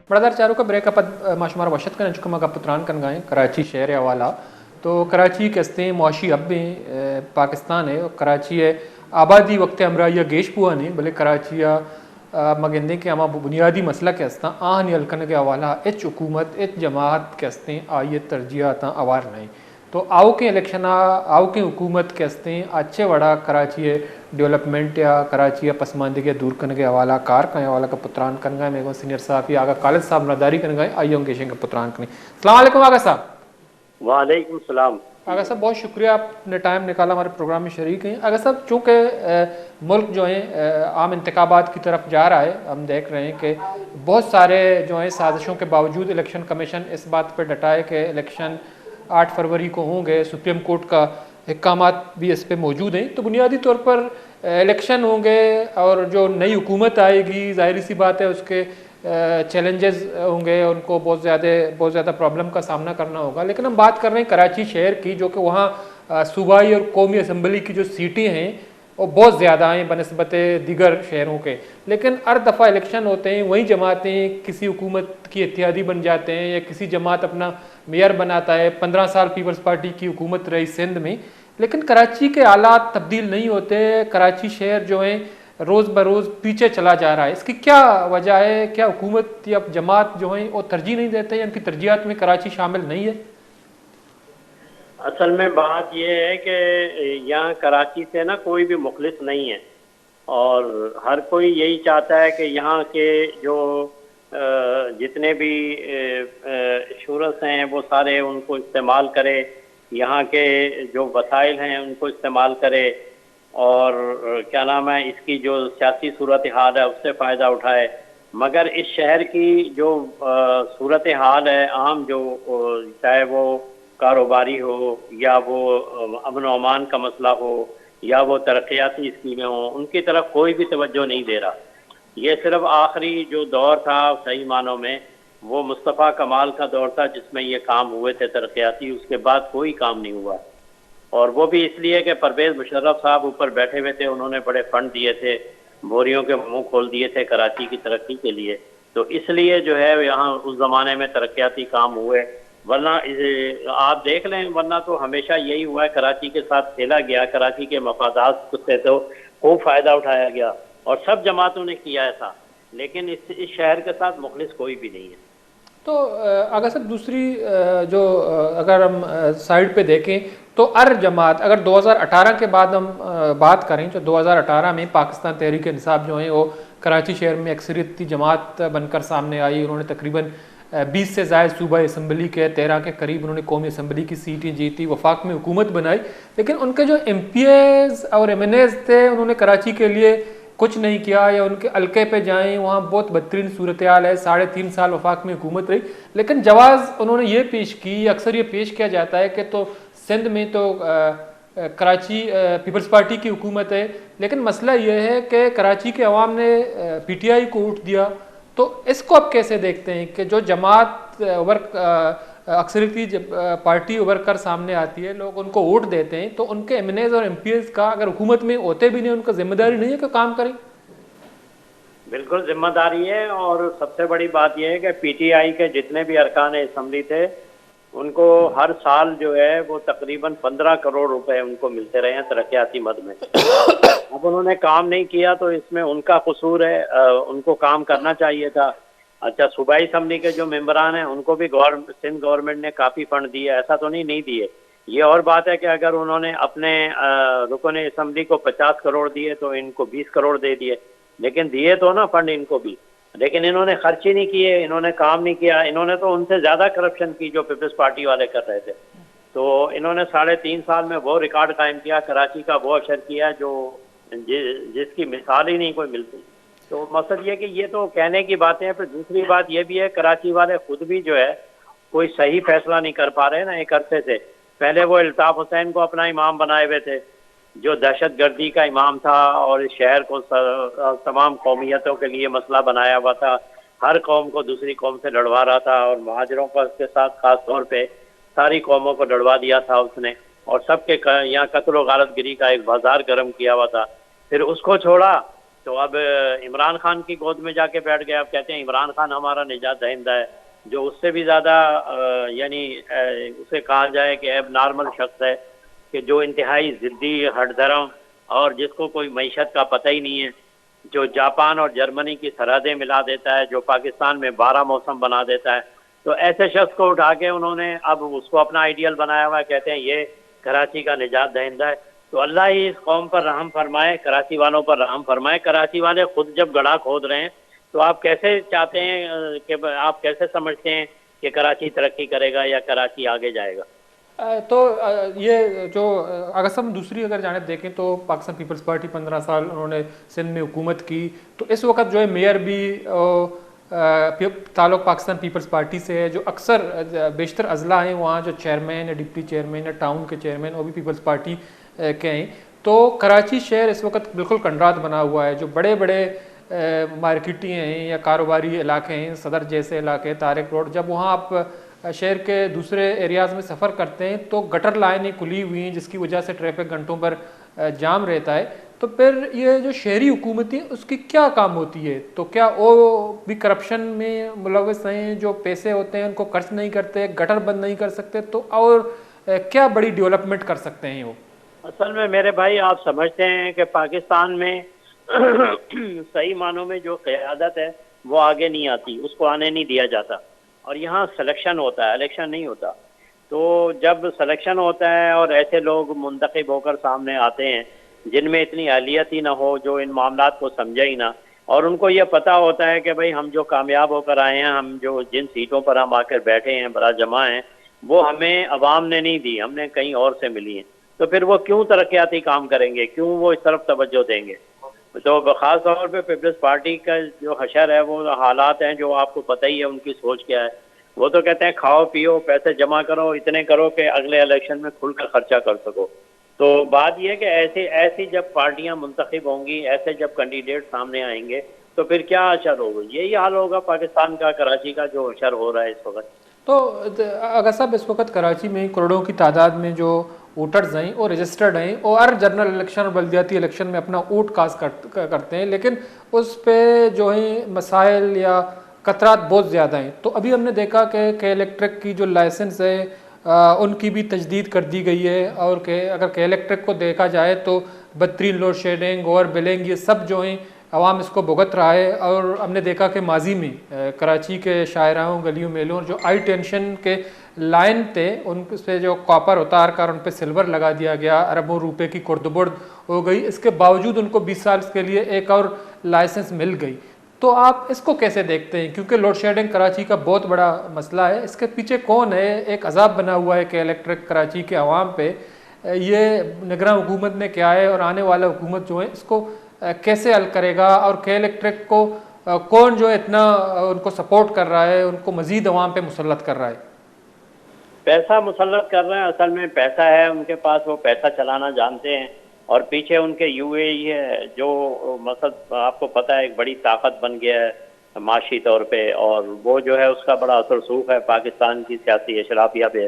बड़ादार चारों का ब्रेकअप माशुमार वशत का नचुकमा का पुत्रान कन गाएँ कराची शहर हवाला तो कराची कस्तें मुआशी अब में पाकिस्तान है और कराची है आबादी वक्त हमरा या गेश पुआ नहीं भले कराची या मगंदे के अमा बुनियादी मसला के हस्ता आहन हल्कन के हवाला एच हुकूमत एच जमात के हस्तें आय तरजीहत आवार नहीं तो आओ के इलेक्शन आओ के हुकूमत के हस्तें अच्छे वड़ा कराची डेवलपमेंट या कराची या पसमानदगी दूर करने के हवाला कार का हवाला का पुत्रान कन गए मेरे सीनियर साहब आगा खालिद साहब नदारी कन गए आइयों के पुत्रान कने अस्सलाम वालेकुम आगा साहब। वालेकुम सलाम। आगा साहब बहुत शुक्रिया आपने टाइम निकाला हमारे प्रोग्राम में शरीक हैं। आगा साहब चूँकि मुल्क जो है आम इंतखाबात की तरफ जा रहा है, हम देख रहे हैं कि बहुत सारे जो हैं साजिशों के बावजूद इलेक्शन कमीशन इस बात पर डटा है कि इलेक्शन 8 फरवरी को होंगे, सुप्रीम कोर्ट का अहकामात भी इस पर मौजूद हैं। तो बुनियादी तौर पर इलेक्शन होंगे और जो नई हुकूमत आएगी जाहिर सी बात है उसके चैलेंजेस होंगे, उनको बहुत ज़्यादा प्रॉब्लम का सामना करना होगा। लेकिन हम बात कर रहे हैं कराची शहर की, जो कि वहाँ सूबाई और कौमी असम्बली की जो सीटें हैं वो बहुत ज़्यादा हैं बनस्बत दीगर शहरों के। लेकिन हर दफ़ा इलेक्शन होते हैं वही जमातें किसी हुकूमत की इत्यादी बन जाते हैं या किसी जमात अपना मेयर बनाता है। 15 साल पीपल्स पार्टी की हुकूमत रही सिंध में, लेकिन कराची के हालात तब्दील नहीं होते। कराची शहर जो है रोज़ बरोज़ पीछे चला जा रहा है। इसकी क्या वजह है? क्या हुकूमत या जमात जो है वो तरजीह नहीं देते हैं, उनकी तरजीहात में कराची शामिल नहीं है? असल में बात यह है कि यहाँ कराची से ना कोई भी मुखलिस नहीं है और हर कोई यही चाहता है कि यहाँ के जो जितने भी इंश्योरेंस हैं वो सारे उनको इस्तेमाल करे, यहाँ के जो वसाइल हैं उनको इस्तेमाल करे और क्या नाम है इसकी जो सियासी सूरत हाल है उससे फ़ायदा उठाए। मगर इस शहर की जो सूरत हाल है आम, जो चाहे वो कारोबारी हो या वो अमन व अमान का मसला हो या वो तरक्याती स्कीमें हों, उनकी तरफ कोई भी तवज्जो नहीं दे रहा। ये सिर्फ आखिरी जो दौर था सही मानों में वो मुस्तफ़ा कमाल का दौर था जिसमें ये काम हुए थे तरक्याती, उसके बाद कोई काम नहीं हुआ। और वो भी इसलिए कि परवेज़ मुशर्रफ साहब ऊपर बैठे हुए थे, उन्होंने बड़े फंड दिए थे, बोरियों के मुंह खोल दिए थे कराची की तरक्की के लिए, तो इसलिए जो है यहाँ उस ज़माने में तरक्याती काम हुए। वरना आप देख लें, वरना तो हमेशा यही हुआ है, कराची के साथ खेला गया, कराची के मफादात से तो खूब फ़ायदा उठाया गया और सब जमातों ने किया ऐसा, लेकिन इस शहर के साथ मुखलिस कोई भी नहीं है। तो अगर सर दूसरी जो अगर हम साइड पे देखें तो अर जमात अगर 2018 के बाद हम बात करें, तो 2018 में पाकिस्तान तहरीक इंसाफ जो है वो कराची शहर में अक्सरियती जमात बनकर सामने आई। उन्होंने तकरीबन 20 से ज़ायद सूबा असम्बली के 13 के करीब उन्होंने कौमी असम्बली की सीटें जीती, वफाक में हुकूमत बनाई। लेकिन उनके जो MPs और MNAs थे उन्होंने कराची के लिए कुछ नहीं किया, या उनके हल्के पे जाएं वहाँ बहुत बदतरीन सूरत हाल है। 3.5 साल वफाक में हुकूमत रही, लेकिन जवाज़ उन्होंने ये पेश की, अक्सर ये पेश किया जाता है कि तो सिंध में तो कराची पीपल्स पार्टी की हुकूमत है, लेकिन मसला ये है कि कराची के अवाम ने PTI को वोट दिया। तो इसको आप कैसे देखते हैं कि जो जमात अक्सरियती पार्टी उभर कर सामने आती है, लोग उनको वोट देते हैं, तो उनके MNAs और MPs का अगर हुकूमत में होते भी नहीं, उनका जिम्मेदारी नहीं है कि काम करें? बिल्कुल जिम्मेदारी है। और सबसे बड़ी बात यह है कि PTI के जितने भी अरकान असम्बली थे उनको हर साल जो है वो तकरीबन 15 करोड़ रुपए उनको मिलते रहे हैं तरक्याती मद में। अब उन्होंने काम नहीं किया तो इसमें उनका कसूर है, उनको काम करना चाहिए था। अच्छा, सूबाई असम्बली के जो मेंबरान हैं उनको भी सिंध गवर्नमेंट ने काफ़ी फंड दिए, ऐसा तो नहीं दिए। ये और बात है कि अगर उन्होंने अपने रुकन असम्बली को 50 करोड़ दिए तो इनको 20 करोड़ दे दिए, लेकिन दिए तो ना फंड इनको भी, लेकिन इन्होंने खर्च ही नहीं किए, इन्होंने काम नहीं किया। इन्होंने तो उनसे ज़्यादा करप्शन की जो पीपल्स पार्टी वाले कर रहे थे। तो इन्होंने 3.5 साल में वो रिकॉर्ड कायम किया, कराची का वो अशर किया जो जिसकी मिसाल ही नहीं कोई मिलती। तो मकसद ये कि ये तो कहने की बातें हैं। फिर दूसरी बात ये भी है, कराची वाले खुद भी जो है कोई सही फैसला नहीं कर पा रहे ना एक अरसे से। पहले वो अल्ताफ़ हुसैन को अपना इमाम बनाए हुए थे जो दहशत गर्दी का इमाम था और इस शहर को तमाम कौमियतों के लिए मसला बनाया हुआ था, हर कौम को दूसरी कौम से लड़वा रहा था और महाजरों का उसके साथ ख़ास तौर पे सारी कौमों को लड़वा दिया था उसने, और सबके यहाँ कत्ल व गारतगिरी का एक बाजार गर्म किया हुआ था। फिर उसको छोड़ा तो अब इमरान खान की गोद में जाके बैठ गए। अब कहते हैं इमरान खान हमारा निजात दहिंदा है, जो उससे भी ज़्यादा यानी उसे कहा जाए कि अब नॉर्मल शख्स है, कि जो इंतहाई ज़िद्दी हठधर्म और जिसको कोई मईशत का पता ही नहीं है, जो जापान और जर्मनी की सरहदें मिला देता है, जो पाकिस्तान में 12 मौसम बना देता है। तो ऐसे शख्स को उठा के उन्होंने अब उसको अपना आइडियल बनाया हुआ है, कहते हैं ये कराची का निजात दहिंदा है। तो अल्लाह ही इस कौम पर रहम फरमाए, कराची वालों पर रहम फरमाए। कराची वाले खुद जब गड्ढा खोद रहे हैं, तो आप कैसे चाहते हैं कि आप कैसे समझते हैं कि कराची तरक्की करेगा या कराची आगे जाएगा? तो ये जो अगर हम दूसरी अगर जानिब देखें तो पाकिस्तान पीपल्स पार्टी 15 साल उन्होंने सिंध में हुकूमत की, तो इस वक्त जो है मेयर भी ताल्लुक़ पाकिस्तान पीपल्स पार्टी से है। जो अक्सर बेशतर अजला हैं वहाँ जो चेयरमैन या डिप्टी चेयरमैन या टाउन के चेयरमैन वो भी पीपल्स पार्टी के हैं। तो कराची शहर इस वक्त बिल्कुल कंडरात बना हुआ है। जो बड़े बड़े मार्केटें हैं या कारोबारी इलाके हैं, सदर जैसे इलाके, तारिक रोड, जब वहाँ आप शहर के दूसरे एरियाज़ में सफ़र करते हैं तो गटर लाइनें खुली हुई हैं, जिसकी वजह से ट्रैफिक घंटों पर जाम रहता है। तो फिर ये जो शहरी हुकूमत है उसकी क्या काम होती है? तो क्या वो भी करप्शन में मुलव्वस हैं? जो पैसे होते हैं उनको खर्च नहीं करते, गटर बंद नहीं कर सकते, तो और क्या बड़ी डेवलपमेंट कर सकते हैं वो? असल में मेरे भाई, आप समझते हैं कि पाकिस्तान में सही मानों में जो क़यादत है वो आगे नहीं आती, उसको आने नहीं दिया जाता। और यहाँ सिलेक्शन होता है, इलेक्शन नहीं होता। तो जब सिलेक्शन होता है और ऐसे लोग मुंतखब होकर सामने आते हैं जिनमें इतनी अहलियत ही ना हो, जो इन मामलात को समझे ही ना, और उनको ये पता होता है कि भाई हम जो कामयाब होकर आए हैं, हम जो जिन सीटों पर हम आकर बैठे हैं, बड़ा जमा हैं, वो हमें अवाम ने नहीं दी, हमने कहीं और से मिली हैं। तो फिर वो क्यों तरक्याती काम करेंगे, क्यों वो इस तरफ तवज्जो देंगे? तो ख़ास तौर पे पीपल्स पार्टी का जो हशर है, वो हालात हैं जो आपको पता ही है उनकी सोच क्या है। वो तो कहते हैं खाओ पियो, पैसे जमा करो, इतने करो कि अगले इलेक्शन में खुलकर खर्चा कर सको। तो बात यह है कि ऐसी ऐसी जब पार्टियां मुंतखब होंगी, ऐसे जब कैंडिडेट सामने आएंगे, तो फिर क्या असर होगा? यही हाल होगा पाकिस्तान का, कराची का जो असर हो रहा है इस वक्त। तो अगर साहब इस वक्त कराची में करोड़ों की तादाद में जो वोटर्स हैं और रजिस्टर्ड हैं और हर जनरल इलेक्शन और बल्दियाती इलेक्शन में अपना वोट कास्ट करते हैं, लेकिन उस पर जो है मसाइल या खतरात बहुत ज़्यादा हैं। तो अभी हमने देखा कि इलेक्ट्रिक की जो लाइसेंस है उनकी भी तजदीद कर दी गई है, और अगर के इलेक्ट्रिक को देखा जाए तो बदतरीन लोड शेडिंग, ओवर बिलिंग, ये सब जो हैं आवाम इसको भुगत रहा है। और हमने देखा कि माजी में कराची के शायराओं, गलियों मेलों जो हाई टेंशन के लाइन थे उन पे जो कॉपर उतार कर उन पे सिल्वर लगा दिया गया, अरबों रुपए की कुर्दबुर्द हो गई। इसके बावजूद उनको 20 साल के लिए एक और लाइसेंस मिल गई। तो आप इसको कैसे देखते हैं? क्योंकि लोड शेडिंग कराची का बहुत बड़ा मसला है, इसके पीछे कौन है? एक अजाब बना हुआ है कि इलेक्ट्रिक कराची के अवाम पे, ये निगरान हुकूमत ने क्या है और आने वाला हुकूमत जो है इसको कैसे हल करेगा? और के इलेक्ट्रिक को कौन जो है इतना उनको सपोर्ट कर रहा है, उनको मजीद अवाम पे मुसल्लत कर रहा है? पैसा मुसल्लत कर रहे हैं, असल में पैसा है उनके पास, वो पैसा चलाना जानते हैं। और पीछे उनके यूएई है, जो मतलब आपको पता है एक बड़ी ताकत बन गया है माशी तौर पे, और वो जो है उसका बड़ा असर सूख है पाकिस्तान की सियासी अशराफिया पे।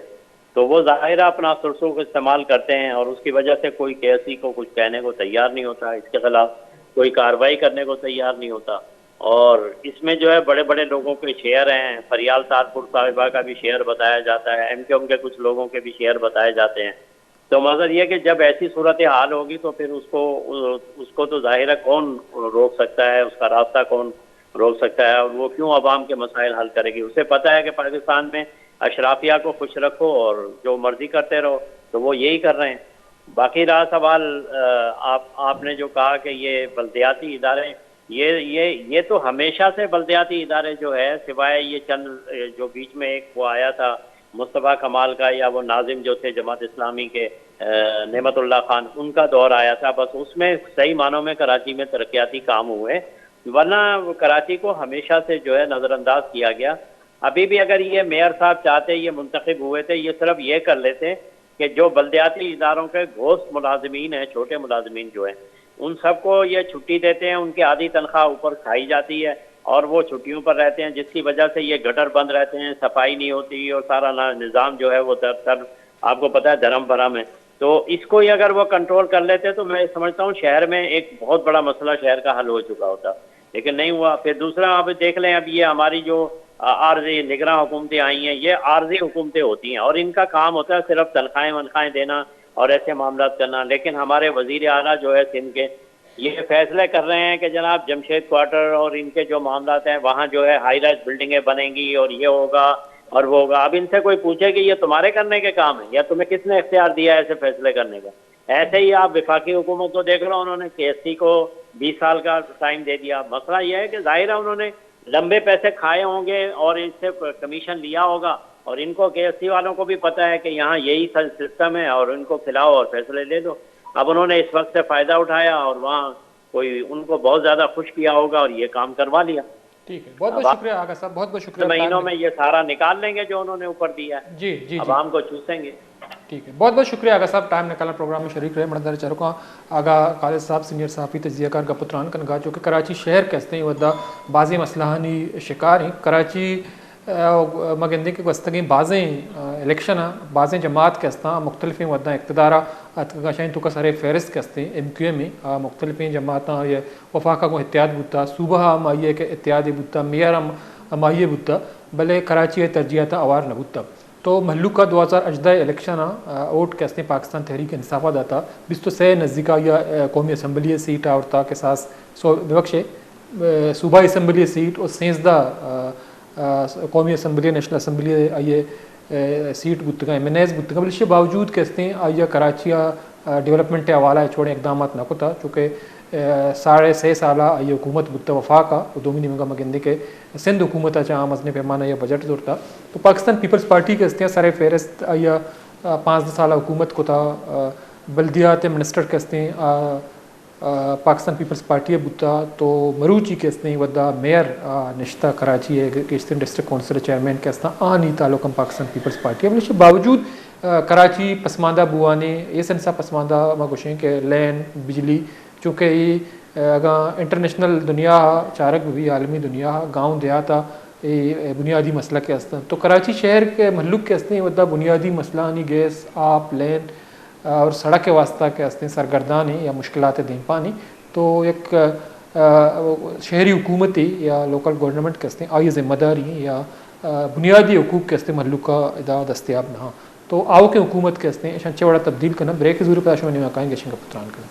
तो वो ज़ाहिर अपना असर सूख इस्तेमाल करते हैं, और उसकी वजह से कोई कैसी को कुछ कहने को तैयार नहीं होता, इसके खिलाफ कोई कार्रवाई करने को तैयार नहीं होता। और इसमें जो है बड़े बड़े लोगों के शेयर हैं, फरियाल तारपुर साहिबा का भी शेयर बताया जाता है, एमक्यूएम के कुछ लोगों के भी शेयर बताए जाते हैं। तो मगर ये कि जब ऐसी सूरत हाल होगी तो फिर उसको तो जाहिर है कौन रोक सकता है, उसका रास्ता कौन रोक सकता है, और वो क्यों अवाम के मसाइल हल करेगी? उसे पता है कि पाकिस्तान में अशराफिया को खुश रखो और जो मर्जी करते रहो, तो वो यही कर रहे हैं। बाकी रहा सवाल, आपने जो कहा कि ये बल्दियाती इदारे, ये तो हमेशा से बल्दियाती इदारे जो है, सिवाय ये चंद जो बीच में एक वो आया था मुस्तफ़ा कमाल का, या वो नाजिम जो थे जमात इस्लामी के नेमतुल्लाह खान, उनका दौर आया था, बस उसमें सही मानों में कराची में तरक्याती काम हुए, वरना कराची को हमेशा से जो है नज़रअंदाज किया गया। अभी भी अगर ये मेयर साहब चाहते, ये मुंतखब हुए थे, ये सिर्फ ये कर लेते कि जो बल्दियाती इदारों के घोस्ट मुलाजमीन हैं, छोटे मुलाजमीन जो हैं, उन सबको ये छुट्टी देते हैं, उनकी आधी तनख्वाह ऊपर खाई जाती है और वो छुट्टियों पर रहते हैं, जिसकी वजह से ये गटर बंद रहते हैं, सफाई नहीं होती और सारा निज़ाम जो है वो दर आपको पता है धर्म भरम है। तो इसको ही अगर वो कंट्रोल कर लेते तो मैं समझता हूँ शहर में एक बहुत बड़ा मसला शहर का हल हो चुका होता, लेकिन नहीं हुआ। फिर दूसरा आप देख लें, अब ये हमारी जो आर्जी निगरान हुकूमतें आई हैं, ये आर्जी हुकूमतें होती हैं और इनका काम होता है सिर्फ तनख्वाहें वनख्वाहें देना और ऐसे मामला करना। लेकिन हमारे वजीर आला जो है सिंध के, ये फैसले कर रहे हैं कि जनाब जमशेद क्वार्टर और इनके जो मामला हैं वहाँ जो है हाई राइज बिल्डिंगें बनेंगी और ये होगा और वो होगा। अब इनसे कोई पूछे कि ये तुम्हारे करने के काम है या तुम्हें किसने इख्तियार दिया है ऐसे फैसले करने का? ऐसे ही आप विफाकी हुकूमत को देख लो, उन्होंने KSC को 20 साल का टाइम दे दिया। मसला यह है कि जाहिर है उन्होंने लंबे पैसे खाए होंगे और इससे कमीशन लिया होगा और इनको KSC वालों को भी पता है कि यहाँ यही सिस्टम है और इनको खिलाओ और फैसले ले दो। अब उन्होंने इस वक्त से फ़ायदा उठाया और वहाँ कोई उनको बहुत ज़्यादा खुश किया होगा और ये काम करवा लिया। ठीक है, बहुत बहुत शुक्रिया आगा साहब, बहुत बहुत शुक्रिया। महीनों में ये सारा निकाल लेंगे जो उन्होंने ऊपर दिया है, जी जी अब आम को चूसेंगे। ठीक है, बहुत बहुत शुक्रिया आगा साहब, टाइम निकालना प्रोग्राम में शरीक रहे। मड़दार चरको आगा खालिद साहब सीनियर सहाफ़ी तजियाकार का पुत्रान कनगा जो कि कराची शहर के हस्ते वदा बाज़ी मसलाहानी शिकार हैं। कराची मगंदी के वस्तगी बाज़ें इलेक्शन बाज़ें जमात के हस्ता मुख्तलिफ़ वदा इक़्तिदारा शाइन तो सर फहरिस्त के हस्ते MQA में मुख्तलिफ़ जमात ये वफाका को एहतियात बुता सूबा माइए के एहतियात बुता मेयर माइए बुता भले कराची तरजीहत आवार न बुता। तो महलू का 2018 इलेक्शन वोट के हस्ते पाकिस्तान तहरीक इंसाफा दाता 23 नज़दीका या कौमी असम्बली सीट आवरता के साथ विवक्षे सूबाई असम्बली सीट और 13 कौमी असम्बली नेशनल असम्बली ये सीट बुतगा MNAs बुतगा बल्कि बावजूद के हस्ते आइया कराची डेवलपमेंट हवाला छोड़े इकदाम न कोता चूँकि 6.5 साल ये हुकूमत बुत वफाका दोमी निमगा मगंदी के सिंध हुकूमत आम अजने पैमाना या बजट जोड़ता। तो पाकिस्तान पीपल्स पार्टी के हस्ते सारे फहरिस्त या 5 साल हुकूमत को था बल्दियात मिनिस्टर के हस्ते पाकिस्तान पीपल्स पार्टी बुता। तो मरूची के हस्ते वदा मेयर निश्ता Karachi eastern district council chairman के हस्ता आनी ताल्लुक पाकिस्तान पीपल्स पार्टी है बावजूद कराची पसमानदा बुआने ये संसा पसमानदा मगुशें के लैन बिजली चूँकि अगर इंटरनेशनल दुनिया चारक भी आलमी दुनिया गाँव देहात ये बुनियादी मसला के हस्ते। तो कराची शहर के महलूक के हस्ते वदा बुनियादी मसला यानी गैस आप लैन और सड़क के वास्ता के हस्ते सरगर्दान है या मुश्किलात दिन पानी। तो एक शहरी हुकूमती या लोकल गवर्नमेंट के हस्ते आई जिम्मेदारी या बुनियादी हकूक़ के हस्ते महलूक का इदा दस्तियाब ना। तो आओ के हुकूमत के हस्ते शंचे बड़ा तब्दील करना ब्रेक ज़रूर पैश होने में कहेंगे पुत्रान का।